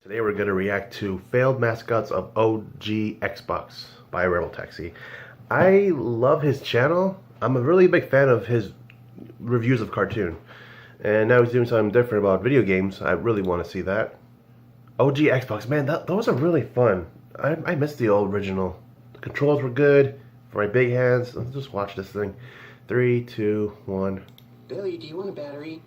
Today we're going to react to failed mascots of OG Xbox by Rebel Taxi. I love his channel. I'm a really big fan of his reviews of cartoon. And now he's doing something different about video games. I really want to see that. OG Xbox, man, those are really fun. I miss the old original. The controls were good for my big hands. Let's just watch this thing. 3, 2, 1. Billy, do you want a battery?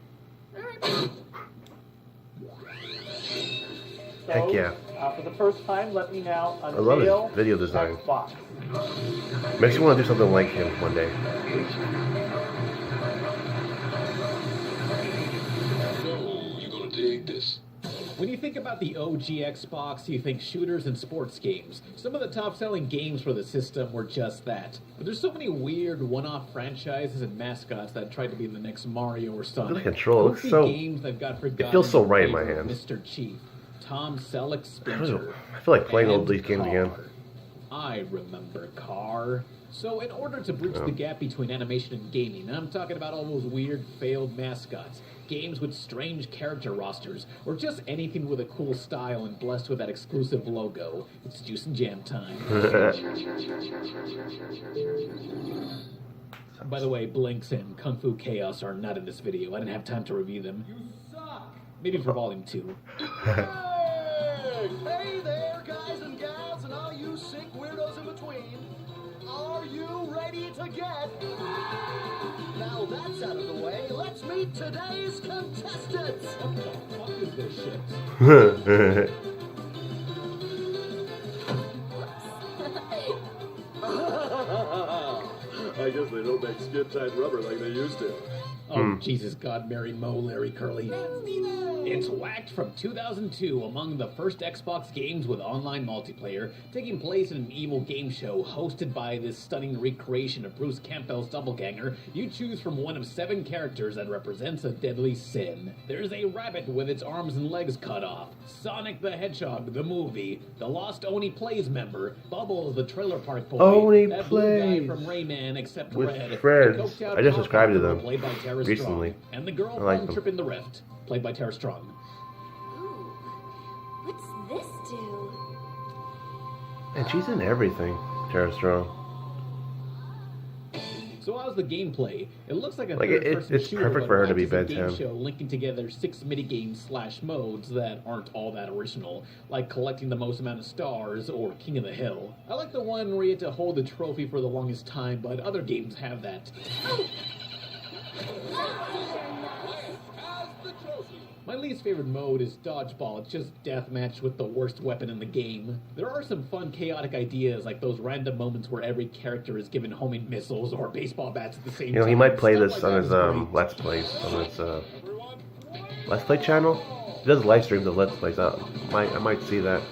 Heck yeah. For the first time, let me now I love unveil his video design. Xbox. Makes me want to do something like him one day. So, you're gonna dig this. When you think about the OG Xbox, you think shooters and sports games. Some of the top-selling games for the system were just that. But there's so many weird one-off franchises and mascots that tried to be the next Mario or Sonic. Look at the control. It looks Goofy so... games that got forgotten It feels so right in my favor of hands. Mr. Chief, Tom Selleck, I Splinter. feel like playing all and these games again. Car. I remember Car. So in order to bridge the gap between animation and gaming, I'm talking about all those weird failed mascots, games with strange character rosters, or just anything with a cool style and blessed with that exclusive logo. It's Juice and Jam time. By the way, Blinks and Kung Fu Chaos are not in this video. I didn't have time to review them. You suck! Maybe for volume 2. Hey there, guys and gals, and all you sick weirdos in between. Are you ready to get? Now that's out of the way, let's meet today's contestants. What the fuck is this shit? I guess they don't make skin-tight rubber like they used to. Oh, Jesus, God, Mary, Mo, Larry, Curly. It's Whacked from 2002, among the first Xbox games with online multiplayer, taking place in an evil game show hosted by this stunning recreation of Bruce Campbell's doppelganger. You choose from one of 7 characters that represents a deadly sin. There's a rabbit with its arms and legs cut off, Sonic the Hedgehog, the movie, the Lost Oni Plays member, Bubbles, the Trailer Park Boy, Oni that blue guy Plays. from Rayman, except With Red, friends. the coked out I just cop subscribed to girl them played by Tara recently. Strong, and the girl I like from them. Trippin' the Rift, played by Tara Strong. Ooh, what's this do? And she's in everything, Tara Strong. So how's the gameplay? It looks like a Like, third-person it's shooter, perfect but for her to Whacked be is a Ben game 10. show linking together 6 minigames/modes that aren't all that original, like collecting the most amount of stars or King of the Hill. I like the one where you had to hold the trophy for the longest time, but other games have that. My least favorite mode is Dodgeball. It's just deathmatch with the worst weapon in the game. There are some fun, chaotic ideas, like those random moments where every character is given homing missiles or baseball bats at the same time. You know, he might play Stuff this like on that his is great. Let's Plays, on his Let's Play channel. He does live streams of Let's Plays. I might see that.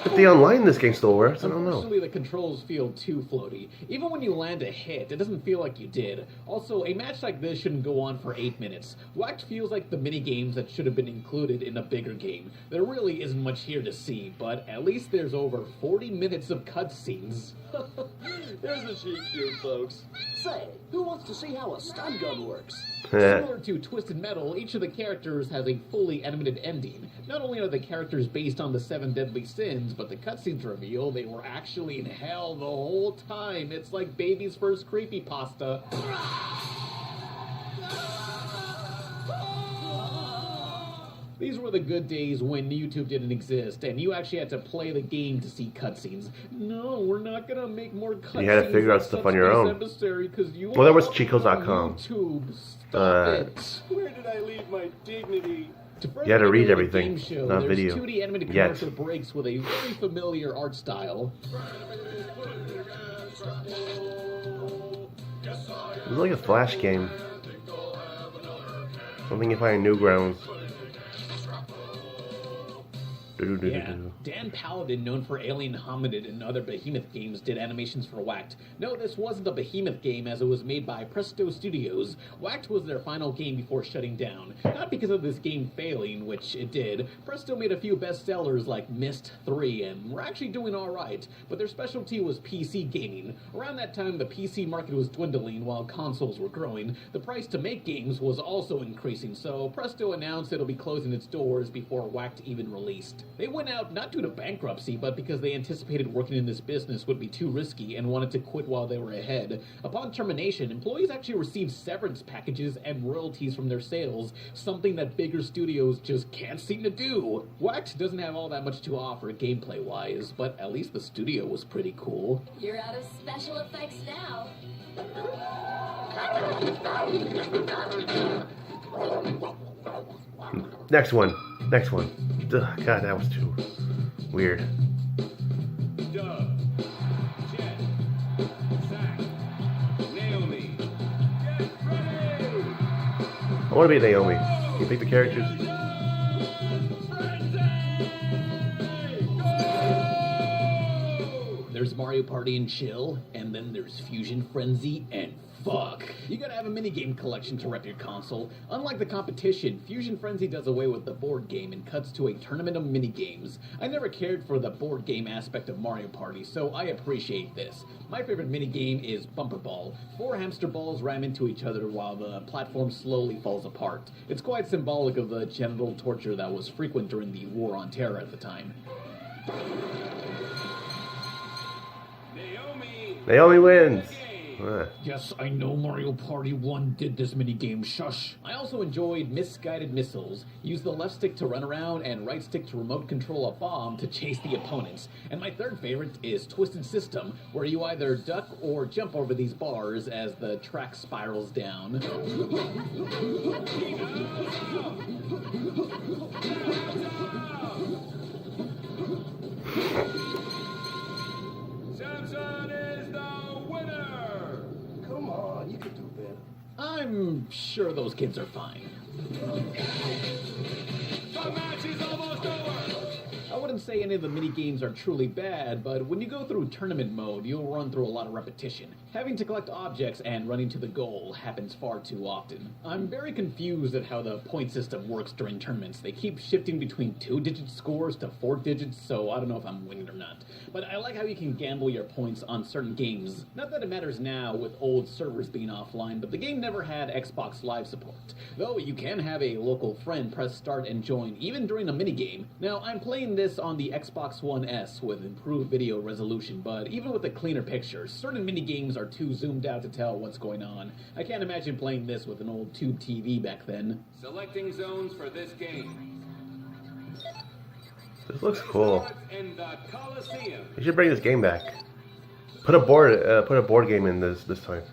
But the online in this game still works. I don't know. Unfortunately, the controls feel too floaty. Even when you land a hit, it doesn't feel like you did. Also, a match like this shouldn't go on for 8 minutes. Whacked feels like the mini-games that should have been included in a bigger game. There really isn't much here to see, but at least there's over 40 minutes of cutscenes. Here's a cheap shoot, folks. Say, who wants to see how a stun gun works? Similar to Twisted Metal, each of the characters has a fully animated ending. Not only are the characters based on the 7 deadly sins, but the cutscenes reveal they were actually in hell the whole time. It's like baby's first creepypasta. These were the good days when YouTube didn't exist, and you actually had to play the game to see cutscenes. No, we're not gonna make more cutscenes. You had to figure out stuff on your own. Well, there was Chicos.com. YouTube, stop it. Where did I leave my dignity? You had to read The everything, game show, not there's video. 2D animated Yet. commercial breaks with a very familiar art style. It's like a Flash game. Something you find in Newgrounds. Yeah, Dan Paladin, known for Alien Hominid and other Behemoth games, did animations for Whacked. No, this wasn't a Behemoth game as it was made by Presto Studios. Whacked was their final game before shutting down. Not because of this game failing, which it did. Presto made a few bestsellers like Myst 3 and were actually doing alright, but their specialty was PC gaming. Around that time, the PC market was dwindling while consoles were growing. The price to make games was also increasing, so Presto announced it'll be closing its doors before Whacked even released. They went out not due to bankruptcy, but because they anticipated working in this business would be too risky and wanted to quit while they were ahead. Upon termination, employees actually received severance packages and royalties from their sales, something that bigger studios just can't seem to do. Whacked doesn't have all that much to offer gameplay-wise, but at least the studio was pretty cool. You're out of special effects now. Next one. Ugh, God, that was too weird. Doug, Jet, Zach, Naomi, get ready! I want to be Naomi. Can you pick the characters? There's Mario Party and Chill, and then there's Fuzion Frenzy and fuck. You gotta have a minigame collection to rep your console. Unlike the competition, Fuzion Frenzy does away with the board game and cuts to a tournament of minigames. I never cared for the board game aspect of Mario Party, so I appreciate this. My favorite minigame is Bumper Ball. 4 hamster balls ram into each other while the platform slowly falls apart. It's quite symbolic of the genital torture that was frequent during the War on Terror at the time. Naomi wins. Yes, I know Mario Party 1 did this minigame, shush. I also enjoyed Misguided Missiles. Use the left stick to run around and right stick to remote control a bomb to chase the opponents. And my third favorite is Twisted System, where you either duck or jump over these bars as the track spirals down. Samson is the winner! Come on, you can do better. I'm sure those kids are fine. The match is almost over! I wouldn't say any of the minigames are truly bad, but when you go through tournament mode, you'll run through a lot of repetition. Having to collect objects and running to the goal happens far too often. I'm very confused at how the point system works during tournaments. They keep shifting between 2-digit scores to 4 digits, so I don't know if I'm winning or not. But I like how you can gamble your points on certain games. Not that it matters now with old servers being offline, but the game never had Xbox Live support. Though you can have a local friend press start and join even during a minigame. Now, I'm playing this on the Xbox One S with improved video resolution, but even with the cleaner pictures, certain minigames are too zoomed out to tell what's going on. I can't imagine playing this with an old tube TV back then. Selecting zones for this game. This looks cool. In the Coliseum. You should bring this game back. Put a board game in this time.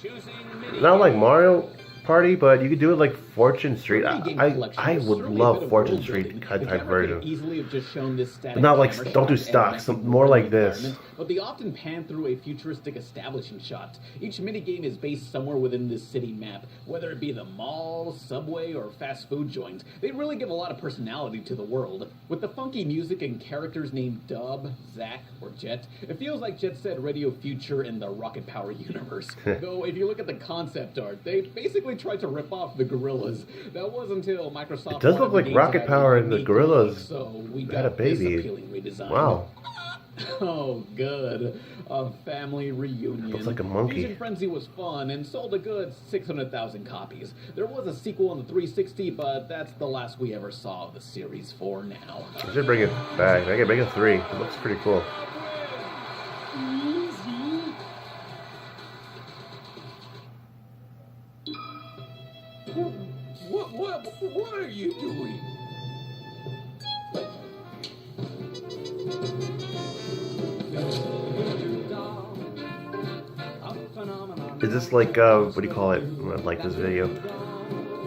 Choosing Not like Mario Party, but you could do it like Fortune Street. Minigame I collection would is certainly a love bit of Fortune world Street building. type The camera version. could easily have just shown this static But not like, camera don't do shot stock, and some more like this. environment, but they often pan through a futuristic establishing shot. Each minigame is based somewhere within this city map, whether it be the mall, subway, or fast food joint. They really give a lot of personality to the world. With the funky music and characters named Dub, Zack, or Jet, it feels like Jet Set Radio Future in the Rocket Power universe. Though, if you look at the concept art, they basically tried to rip off the Gorillas. That was until Microsoft. It does look like Rocket Power and the Gorillas so we had a got this baby. appealing redesign. Wow. Oh, good. A family reunion. Looks like a monkey. Fuzion Frenzy was fun and sold a good 600,000 copies. There was a sequel on the 360, but that's the last we ever saw of the series for now. I should bring it back. I can make it 3. It looks pretty cool. What are you doing? Is this like, what do you call it? I like this video.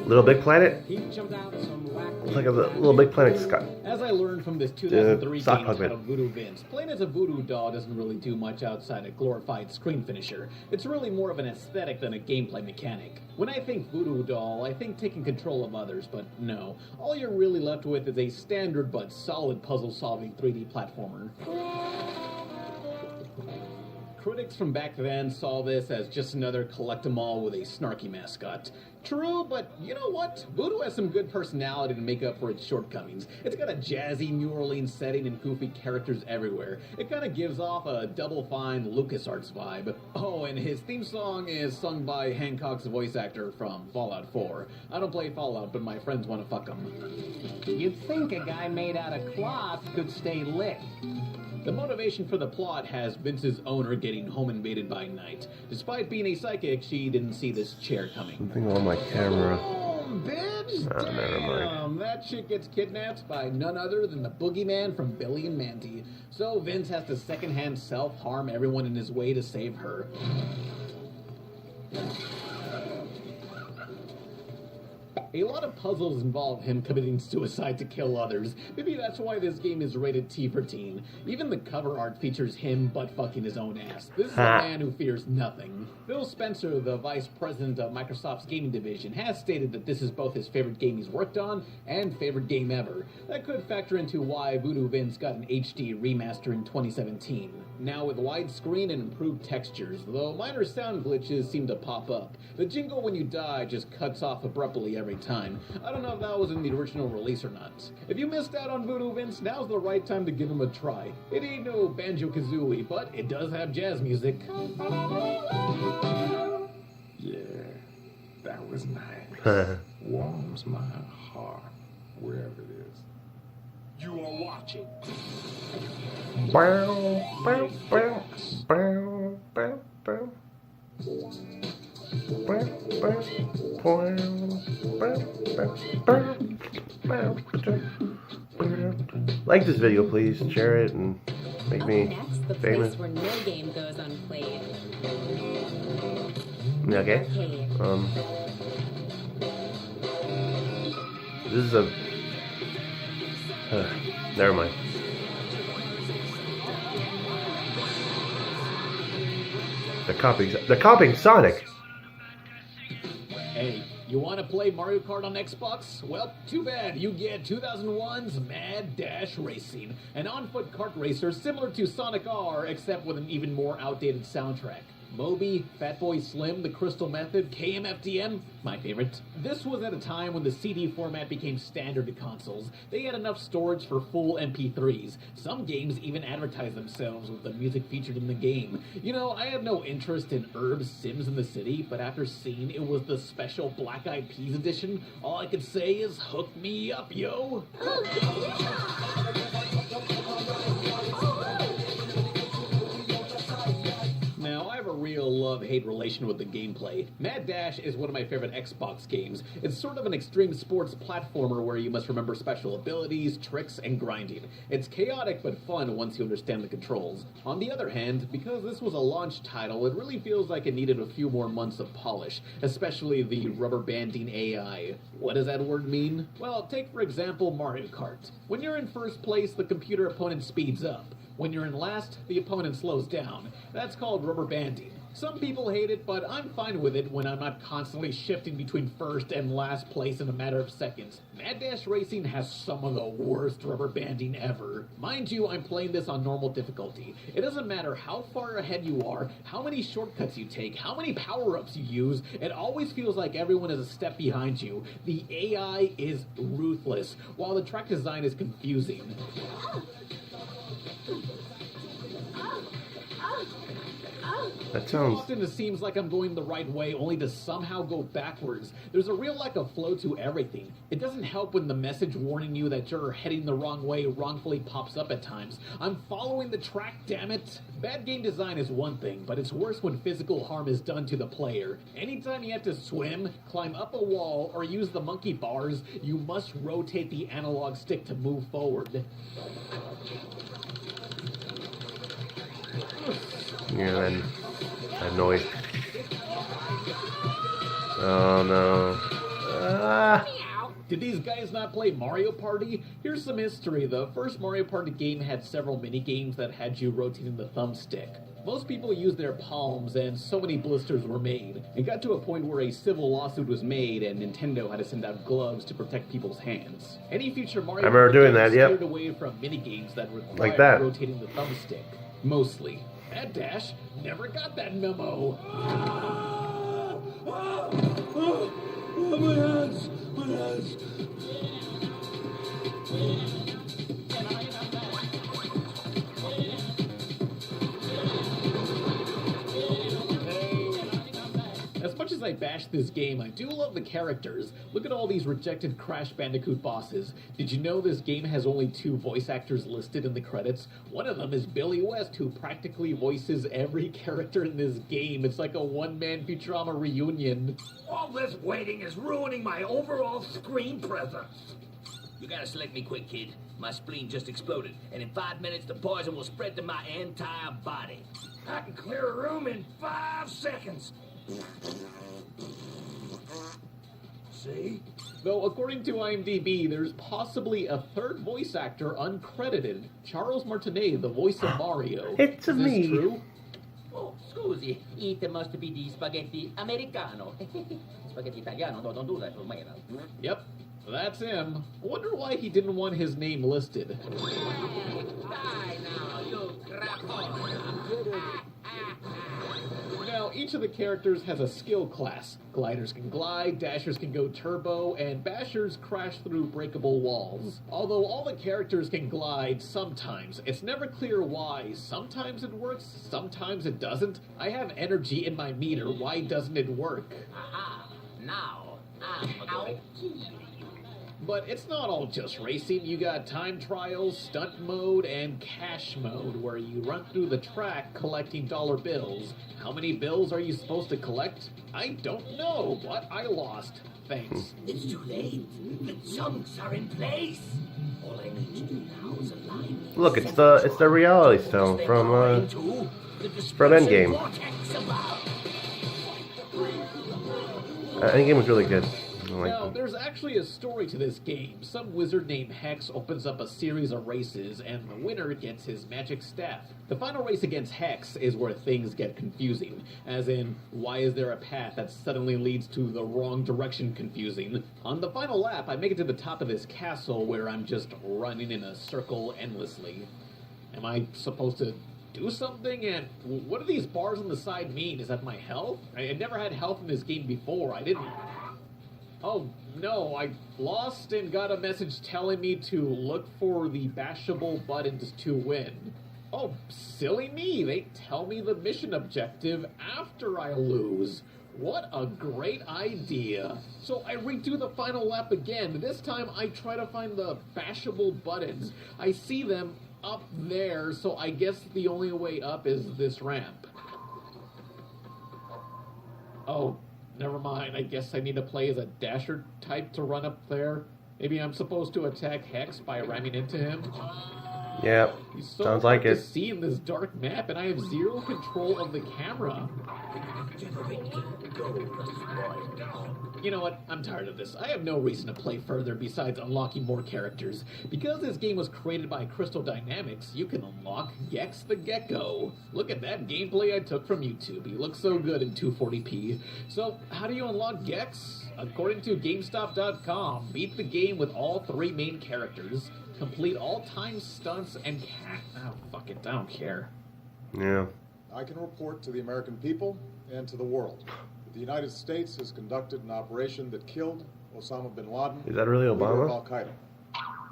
Little Big Planet? It's like a little Big Planet Scott. As I learned from this 2003 sock game puppet. titled Voodoo Vince, playing as a voodoo doll doesn't really do much outside a glorified screen finisher. It's really more of an aesthetic than a gameplay mechanic. When I think voodoo doll, I think taking control of others, but no. All you're really left with is a standard but solid puzzle-solving 3D platformer. Critics from back then saw this as just another collect-em-all with a snarky mascot. True, but you know what? Voodoo has some good personality to make up for its shortcomings. It's got a jazzy New Orleans setting and goofy characters everywhere. It kind of gives off a Double Fine LucasArts vibe. Oh, and his theme song is sung by Hancock's voice actor from Fallout 4. I don't play Fallout, but my friends want to fuck him. You'd think a guy made out of cloth could stay lit. The motivation for the plot has Vince's owner getting home invaded by night. Despite being a psychic, she didn't see this chair coming. Something on my camera. Oh, bitch! Oh, never mind. Damn, that chick gets kidnapped by none other than the boogeyman from Billy and Mandy. So Vince has to secondhand self-harm everyone in his way to save her. A lot of puzzles involve him committing suicide to kill others. Maybe that's why this game is rated T for teen. Even the cover art features him butt-fucking his own ass. This is a man who fears nothing. Phil Spencer, the vice president of Microsoft's gaming division, has stated that this is both his favorite game he's worked on and favorite game ever. That could factor into why Voodoo Vince got an HD remaster in 2017. Now with widescreen and improved textures, though minor sound glitches seem to pop up. The jingle when you die just cuts off abruptly every time. I don't know if that was in the original release or not. If you missed out on Voodoo Vince, now's the right time to give him a try. It ain't no Banjo-Kazooie, but it does have jazz music. Yeah, that was nice. Warms my heart, wherever it is. You are watching. Like this video, please. Share it and make me Next, the famous. place where no game goes unplayed. Okay. Arcade. This is a. Never mind. They're copying Sonic. Hey, you want to play Mario Kart on Xbox? Well, too bad. You get 2001's Mad Dash Racing, an on-foot kart racer similar to Sonic R, except with an even more outdated soundtrack. Moby, Fatboy Slim, The Crystal Method, KMFDM, my favorite. This was at a time when the CD format became standard to consoles. They had enough storage for full MP3s. Some games even advertised themselves with the music featured in the game. You know, I had no interest in Herb's Sims in the City, but after seeing it was the special Black Eyed Peas edition, all I could say is hook me up, yo! Now, I have a real love-hate relation with the gameplay. Mad Dash is one of my favorite Xbox games. It's sort of an extreme sports platformer where you must remember special abilities, tricks, and grinding. It's chaotic but fun once you understand the controls. On the other hand, because this was a launch title, it really feels like it needed a few more months of polish, especially the rubber banding AI. What does that word mean? Well, take for example Mario Kart. When you're in first place, the computer opponent speeds up. When you're in last, the opponent slows down. That's called rubber banding. Some people hate it, but I'm fine with it when I'm not constantly shifting between first and last place in a matter of seconds. Mad Dash Racing has some of the worst rubber banding ever. Mind you, I'm playing this on normal difficulty. It doesn't matter how far ahead you are, how many shortcuts you take, how many power-ups you use, it always feels like everyone is a step behind you. The AI is ruthless, while the track design is confusing. That sounds. Often it seems like I'm going the right way, only to somehow go backwards. There's a real lack of flow to everything. It doesn't help when the message warning you that you're heading the wrong way wrongfully pops up at times. I'm following the track, damn it! Bad game design is one thing, but it's worse when physical harm is done to the player. Anytime you have to swim, climb up a wall, or use the monkey bars, you must rotate the analog stick to move forward. Yeah, and that noise. Oh no. Did these guys not play Mario Party? Here's some history. The first Mario Party game had several mini-games that had you rotating the thumbstick. Most people used their palms, and so many blisters were made. It got to a point where a civil lawsuit was made, and Nintendo had to send out gloves to protect people's hands. Any future Mario I remember Party doing games that, yep. steered away from mini-games that required Like that. rotating the thumbstick. Mostly. Mad Dash never got that memo. My hands! My hands! As much as I bash this game, I do love the characters. Look at all these rejected Crash Bandicoot bosses. Did you know this game has only 2 voice actors listed in the credits? One of them is Billy West, who practically voices every character in this game. It's like a one-man Futurama reunion. All this waiting is ruining my overall screen presence. You gotta select me quick, kid. My spleen just exploded, and in 5 minutes the poison will spread to my entire body. I can clear a room in 5 seconds. See? Though, according to IMDb, there's possibly a third voice actor uncredited. Charles Martinet, the voice of Mario. It's Is me. this true? Oh, scusi, it must be the spaghetti americano. Spaghetti italiano, no, don't do that, Romero. Yep, that's him. I wonder why he didn't want his name listed. Die now, you crapona. Now, each of the characters has a skill class. Gliders can glide, dashers can go turbo, and bashers crash through breakable walls. Although all the characters can glide sometimes, it's never clear why. Sometimes it works, sometimes it doesn't. I have energy in my meter, why doesn't it work? Aha, now, I'm gonna kill you. But it's not all just racing. You got time trials, stunt mode, and cash mode, where you run through the track collecting dollar bills. How many bills are you supposed to collect? I don't know, but I lost. Thanks. It's too late. The chunks are in place. All I need to do now is align. Look, it's the reality stone from Endgame. Endgame was really good. Now, there's actually a story to this game. Some wizard named Hex opens up a series of races, and the winner gets his magic staff. The final race against Hex is where things get confusing. As in, why is there a path that suddenly leads to the wrong direction confusing? On the final lap, I make it to the top of this castle where I'm just running in a circle endlessly. Am I supposed to do something? And what do these bars on the side mean? Is that my health? I never had health in this game before. I didn't... Oh, no, I lost and got a message telling me to look for the bashable buttons to win. Oh, silly me, they tell me the mission objective after I lose. What a great idea. So I redo the final lap again. This time I try to find the bashable buttons. I see them up there, so I guess the only way up is this ramp. Oh, never mind. I guess I need to play as a dasher type to run up there. Maybe I'm supposed to attack Hex by ramming into him. Yeah, He's so sounds hard like it. to see in this dark map, and I have zero control of the camera. You know what? I'm tired of this. I have no reason to play further besides unlocking more characters. Because this game was created by Crystal Dynamics, you can unlock Gex the Gecko. Look at that gameplay I took from YouTube. He looks so good in 240p. So, how do you unlock Gex? According to GameStop.com, beat the game with all 3 main characters, complete all time stunts, and oh, fuck it, I don't care. Yeah. I can report to the American people and to the world that the United States has conducted an operation that killed Osama bin Laden. Is that really leader of Obama? Al-Qaeda.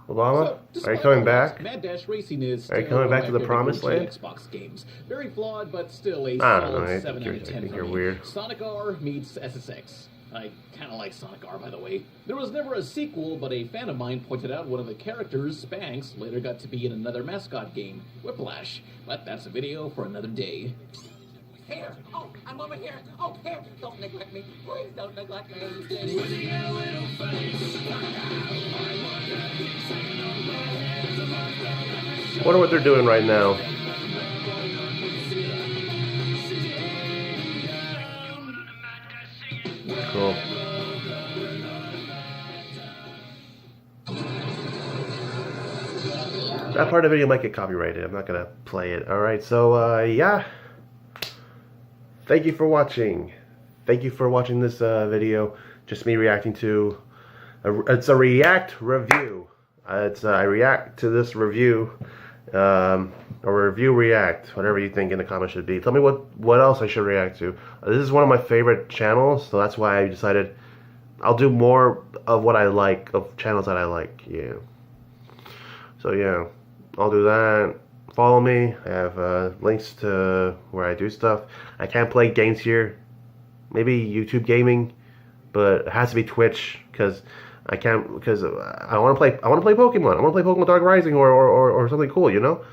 Obama? So, Are you coming all back? this, Mad Dash Racing is Are you still coming back to the my promised favorite land? Xbox games. Very flawed, but still a I don't know, solid I 7 think out of 10 you're for me. weird. Sonic R meets SSX. I kind of like Sonic R, by the way. There was never a sequel, but a fan of mine pointed out one of the characters, Spanx, later got to be in another mascot game, Whiplash. But that's a video for another day. Here! Oh, I'm over here! Oh, here! Don't neglect me! Please don't neglect me! Wonder what they're doing right now. Cool. That part of the video might get copyrighted. I'm not gonna play it. Alright, so yeah. Thank you for watching. Thank you for watching this video. Just me reacting to it's a react review. I react to this review. Or review react, whatever you think in the comments should be. Tell me what else I should react to. This is one of my favorite channels, so that's why I decided I'll do more of what I like, of channels that I like. Yeah. So yeah, I'll do that. Follow me. I have links to where I do stuff. I can't play games here. Maybe YouTube gaming, but it has to be Twitch because I can't, because I want to play Pokemon. I want to play Pokemon Dark Rising or something cool, you know.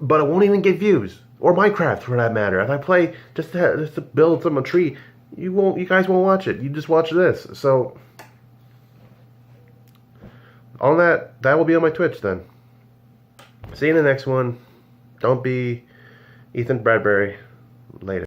But it won't even get views, or Minecraft for that matter. If I play just to build a tree, you guys won't watch it. You just watch this. So on that will be on my Twitch then. See you in the next one. Don't be Ethan Bradbury. Later.